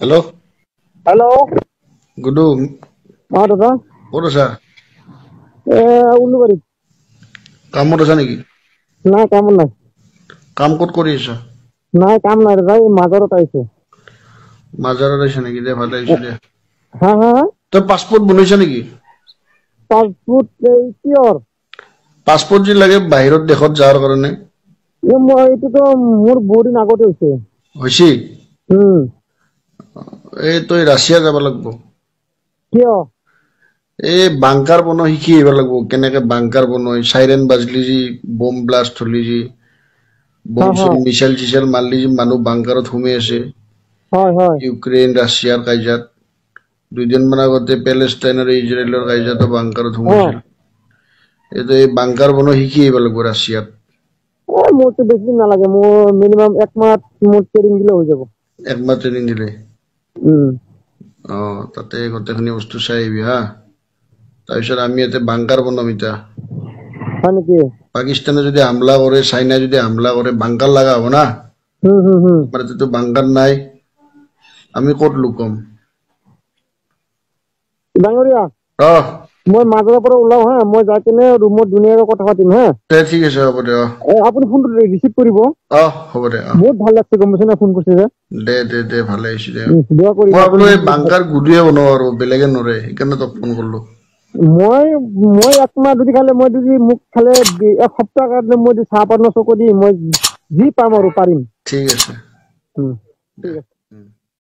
Hello' hello' গুডু দাদা ক'ত আছা? উলুবাৰীত। কামত আছা নেকি? নাই কাম নাই। কাম ক'ত কৰি আছা? নাই কাম নাই দাদা, এই মাজাৰত আহিছে। মাজাৰত আহিছা নেকি? দে ভালে আহিছো দে। হা হা হা? তই পাছপোৰ্ট বনাইছা নেকি? পাছপোৰ্ট কিহৰ? পাছপোৰ্ট যি লাগে বাহিৰত দেশত যোৱাৰ কাৰণে। এইটোতো মোৰ বহুত দিন আগতে হৈছে। হৈছে? উম। এই তই ৰাছিয়া যাব লাগিব। কিয়? এই বাংকাৰ বনোৱা শিকি আহিব লাগিব। কেনেকে বাংকাৰ বনাই, চাইৰেন বাজলি যি, বম ব্লাষ্ট হলি যি, হা বম হা চম মিছাইল চিছাইল মাৰলি যি মানুহ বাংকাৰত সোমাই আছে। হয় হয়। ইউক্ৰেইন ৰাছিয়াৰ কাজিয়াত 2 দিনমান আগতে পেলেষ্টাইন আৰু ইজৰাইলৰ কাজিয়াতো বাংকাৰত অ সোমাইছিল। এইটো এই বাংকাৰ বনোৱা শিকি আহিব লাগিব ৰাছিয়াত। মোৰতো বেছি দিন নালাগে, মোৰ মিনিমাম একমাহ মোৰ ট্ৰেইনিং দিলে হৈ যাব। একমাহ ট্ৰেইনিং দিলে? উম। তাতে গোটেইখিনি বস্তু চাই আহিবি হা। তাৰপিছত আমি ইয়াতে বাংকাৰ বনাম এতিয়া। হয় নেকি? পাকিস্তানে যদি হামলা কৰে, চাইনাই যদি হামলা কৰে, বাংকাৰ লগা হ'ব না। হুম। আমাৰ ইয়াতেতো বাংকাৰ নাই, আমি ক'ত লুকাম? ডাঙৰীয়া, অহ মই মাজাৰৰ পৰা ওলাও হা, মই যাই কিনে ৰুমত ধুনীয়াকৈ কথা পাতিম হা। দে ঠিক আছে, হ'ব দে। আপুনি ফোনটো ৰিচিভ কৰিব। হ'ব দে। বহুত ভাল লাগছে, গম পাইছে না, ফোন কৰিছে যে। দে ভালে হৈছে দে। দোৱা কৰিম মই আপুনি বোলো এই যদি বাংকাৰ গুদুৱে বনাওঁ আৰু বেলেগে নৰে, সেইকাৰণে তোক ফোন কৰিলো। মই একমাহ যদি খালে, মই যদি মোক খালে এসপ্তাহ কাৰণে মই চাহপাত চকু দি মই যি পাম আৰু পাৰিম। ঠিক আছে। ঠিক আছে।